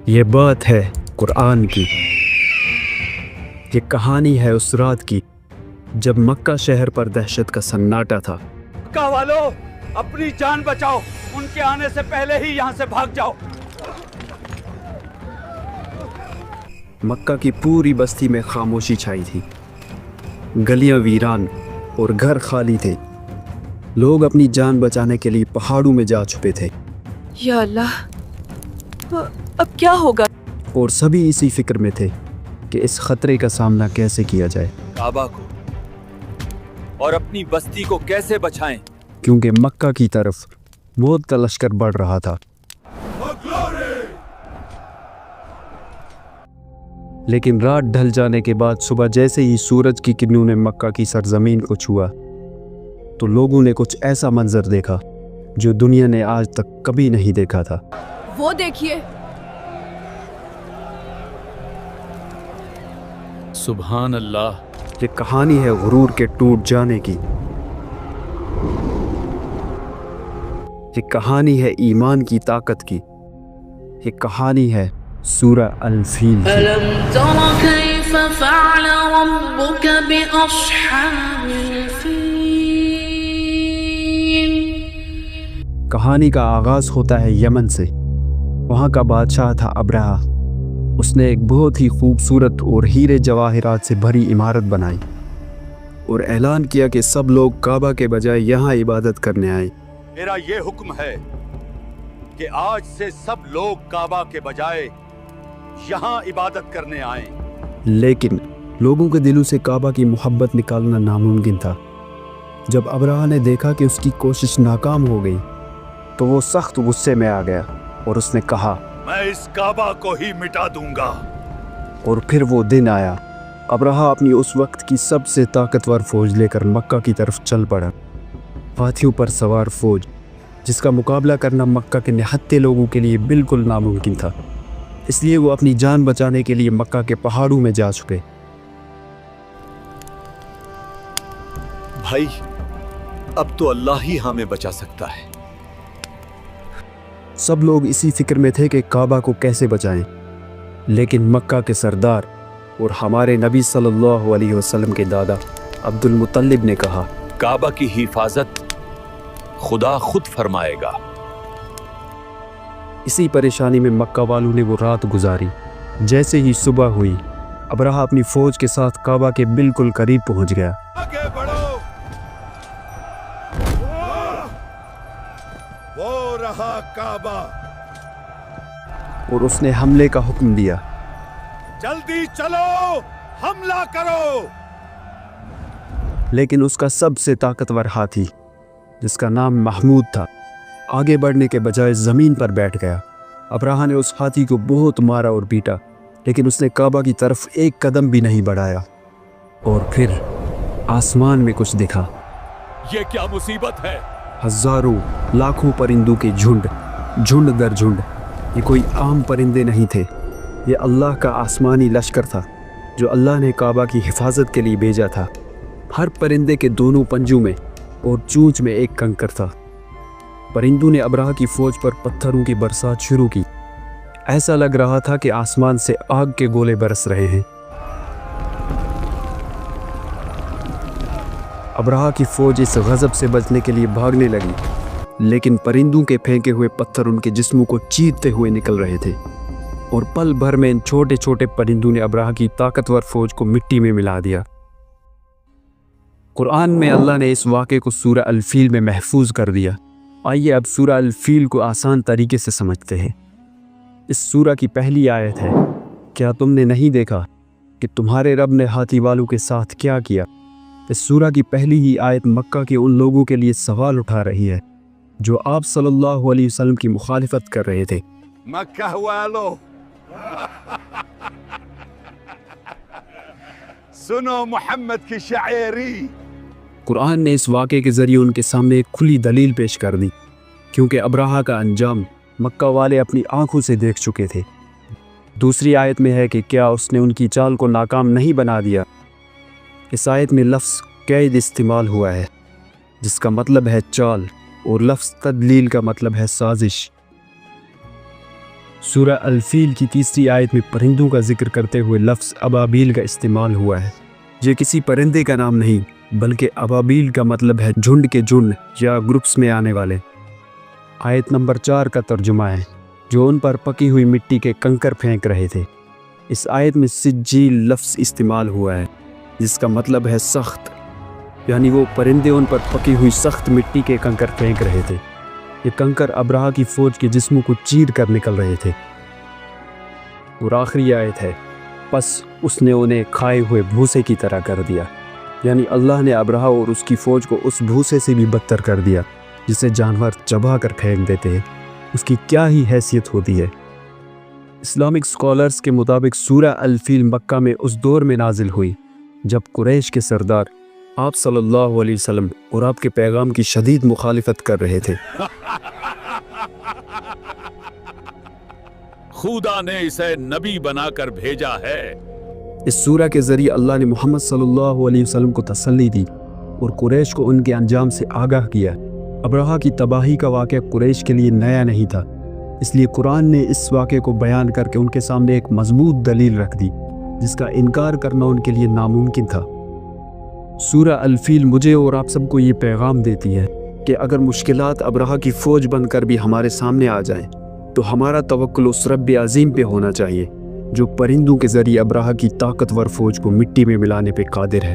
یہ بات ہے قرآن کی، یہ کہانی ہے اس رات کی جب مکہ شہر پر دہشت کا سناٹا تھا۔ مکہ والو اپنی جان بچاؤ، ان کے آنے سے پہلے ہی یہاں سے بھاگ جاؤ۔ مکہ کی پوری بستی میں خاموشی چھائی تھی، گلیاں ویران اور گھر خالی تھے۔ لوگ اپنی جان بچانے کے لیے پہاڑوں میں جا چھپے تھے۔ یا اللہ، اب کیا ہوگا؟ اور سبھی اسی فکر میں تھے کہ اس خطرے کا سامنا کیسے کیا جائے، کعبہ کو اور اپنی بستی کو کیسے بچائیں، کیونکہ مکہ کی طرف موت کا لشکر بڑھ رہا تھا۔ لیکن رات ڈھل جانے کے بعد صبح جیسے ہی سورج کی کرنوں نے مکہ کی سرزمین کو چھوا تو لوگوں نے کچھ ایسا منظر دیکھا جو دنیا نے آج تک کبھی نہیں دیکھا تھا۔ وہ دیکھیے، سبحان اللہ۔ یہ کہانی ہے غرور کے ٹوٹ جانے کی، یہ کہانی ہے ایمان کی طاقت کی، یہ کہانی ہے سورہ الفیل کی۔ أَلَمْ تَرَ كَيْفَ فَعَلَ رَبُّكَ بِأَصْحَابِ الْفِيلِ۔ کہانی کا آغاز ہوتا ہے یمن سے۔ وہاں کا بادشاہ تھا ابرہہ۔ اس نے ایک بہت ہی خوبصورت اور ہیرے جواہرات سے بھری عمارت بنائی اور اعلان کیا کہ سب لوگ کعبہ کے بجائے یہاں عبادت کرنے آئیں۔ میرا یہ حکم ہے کہ آج سے سب لوگ کعبہ کے بجائے یہاں عبادت کرنے آئیں۔ لیکن لوگوں کے دلوں سے کعبہ کی محبت نکالنا ناممکن تھا۔ جب ابرہہ نے دیکھا کہ اس کی کوشش ناکام ہو گئی تو وہ سخت غصے میں آ گیا اور اس نے کہا، میں اس کعبہ کو ہی مٹا دوں گا۔ اور پھر وہ دن آیا۔ ابرہہ اپنی اس وقت کی سب سے طاقتور فوج لے کر مکہ کی طرف چل پڑا، ہاتھیوں پر سوار فوج جس کا مقابلہ کرنا مکہ کے نہتے لوگوں کے لیے بالکل ناممکن تھا۔ اس لیے وہ اپنی جان بچانے کے لیے مکہ کے پہاڑوں میں جا چھپے۔ بھائی، اب تو اللہ ہی ہمیں بچا سکتا ہے۔ سب لوگ اسی فکر میں تھے کہ کعبہ کو کیسے بچائیں، لیکن مکہ کے سردار اور ہمارے نبی صلی اللہ علیہ وسلم کے دادا عبد المطلب نے کہا، کعبہ کی حفاظت خدا خود فرمائے گا۔ اسی پریشانی میں مکہ والوں نے وہ رات گزاری۔ جیسے ہی صبح ہوئی، ابرہہ اپنی فوج کے ساتھ کعبہ کے بالکل قریب پہنچ گیا۔ آگے بڑھو، وہ رہا کعبہ۔ اور اس نے حملے کا حکم دیا۔ جلدی چلو، حملہ کرو۔ لیکن اس کا سب سے طاقتور ہاتھی جس کا نام محمود تھا آگے بڑھنے کے بجائے زمین پر بیٹھ گیا۔ ابرہہ نے اس ہاتھی کو بہت مارا اور پیٹا، لیکن اس نے کعبہ کی طرف ایک قدم بھی نہیں بڑھایا۔ اور پھر آسمان میں کچھ دکھا۔ یہ کیا مصیبت ہے؟ ہزاروں لاکھوں پرندوں کے جھنڈ، جھنڈ در جھنڈ۔ یہ کوئی عام پرندے نہیں تھے، یہ اللہ کا آسمانی لشکر تھا جو اللہ نے کعبہ کی حفاظت کے لیے بھیجا تھا۔ ہر پرندے کے دونوں پنجوں میں اور چونچ میں ایک کنکر تھا۔ پرندوں نے ابرہہ کی فوج پر پتھروں کی برسات شروع کی۔ ایسا لگ رہا تھا کہ آسمان سے آگ کے گولے برس رہے ہیں۔ ابرہہ کی فوج اس غضب سے بچنے کے لیے بھاگنے لگی، لیکن پرندوں کے پھینکے ہوئے پتھر ان کے جسموں کو چیرتے ہوئے نکل رہے تھے، اور پل بھر میں ان چھوٹے چھوٹے پرندوں نے ابرہہ کی طاقتور فوج کو مٹی میں ملا دیا۔ قرآن میں اللہ نے اس واقعے کو سورہ الفیل میں محفوظ کر دیا۔ آئیے اب سورہ الفیل کو آسان طریقے سے سمجھتے ہیں۔ اس سورہ کی پہلی آیت ہے، کیا تم نے نہیں دیکھا کہ تمہارے رب نے ہاتھی والوں کے ساتھ کیا کیا؟ اس سورہ کی پہلی ہی آیت مکہ کے ان لوگوں کے لیے سوال اٹھا رہی ہے جو آپ صلی اللہ علیہ وسلم کی مخالفت کر رہے تھے۔ مکہ والو، سنو محمد کی شاعری۔ قرآن نے اس واقعے کے ذریعے ان کے سامنے ایک کھلی دلیل پیش کر دی، کیونکہ ابرہہ کا انجام مکہ والے اپنی آنکھوں سے دیکھ چکے تھے۔ دوسری آیت میں ہے کہ کیا اس نے ان کی چال کو ناکام نہیں بنا دیا؟ اس آیت میں لفظ قید استعمال ہوا ہے جس کا مطلب ہے چال، اور لفظ تدلیل کا مطلب ہے سازش۔ سورہ الفیل کی 3 آیت میں پرندوں کا ذکر کرتے ہوئے لفظ ابابیل کا استعمال ہوا ہے۔ یہ کسی پرندے کا نام نہیں بلکہ ابابیل کا مطلب ہے جھنڈ کے جھنڈ یا گروپس میں آنے والے۔ آیت نمبر 4 کا ترجمہ ہے جو ان پر پکی ہوئی مٹی کے کنکر پھینک رہے تھے۔ اس آیت میں سجیل لفظ استعمال ہوا ہے جس کا مطلب ہے سخت، یعنی وہ پرندے ان پر پکی ہوئی سخت مٹی کے کنکر پھینک رہے تھے۔ یہ کنکر ابرہہ کی فوج کے جسموں کو چیر کر نکل رہے تھے۔ اور آخری آیت ہے پس اس نے انہیں کھائے ہوئے بھوسے کی طرح کر دیا، یعنی اللہ نے ابرہہ اور اس کی فوج کو اس بھوسے سے بھی بدتر کر دیا جسے جانور چبا کر پھینک دیتے ہیں۔ اس کی کیا ہی حیثیت ہوتی ہے۔ اسلامک سکولرز کے مطابق سورہ الفیل مکہ میں اس دور میں نازل ہوئی جب قریش کے سردار آپ صلی اللہ علیہ وسلم اور آپ کے پیغام کی شدید مخالفت کر رہے تھے۔ خدا نے اسے نبی بنا کر بھیجا ہے۔ اس سورہ کے ذریعے اللہ نے محمد صلی اللہ علیہ وسلم کو تسلی دی اور قریش کو ان کے انجام سے آگاہ کیا۔ ابرہہ کی تباہی کا واقعہ قریش کے لیے نیا نہیں تھا، اس لیے قرآن نے اس واقعے کو بیان کر کے ان کے سامنے ایک مضبوط دلیل رکھ دی جس کا انکار کرنا ان کے لیے ناممکن تھا۔ سورہ الفیل مجھے اور آپ سب کو یہ پیغام دیتی ہے کہ اگر مشکلات ابرہہ کی فوج بن کر بھی ہمارے سامنے آ جائیں تو ہمارا توکل اس رب عظیم پہ ہونا چاہیے جو پرندوں کے ذریعے ابرہہ کی طاقتور فوج کو مٹی میں ملانے پہ قادر ہے۔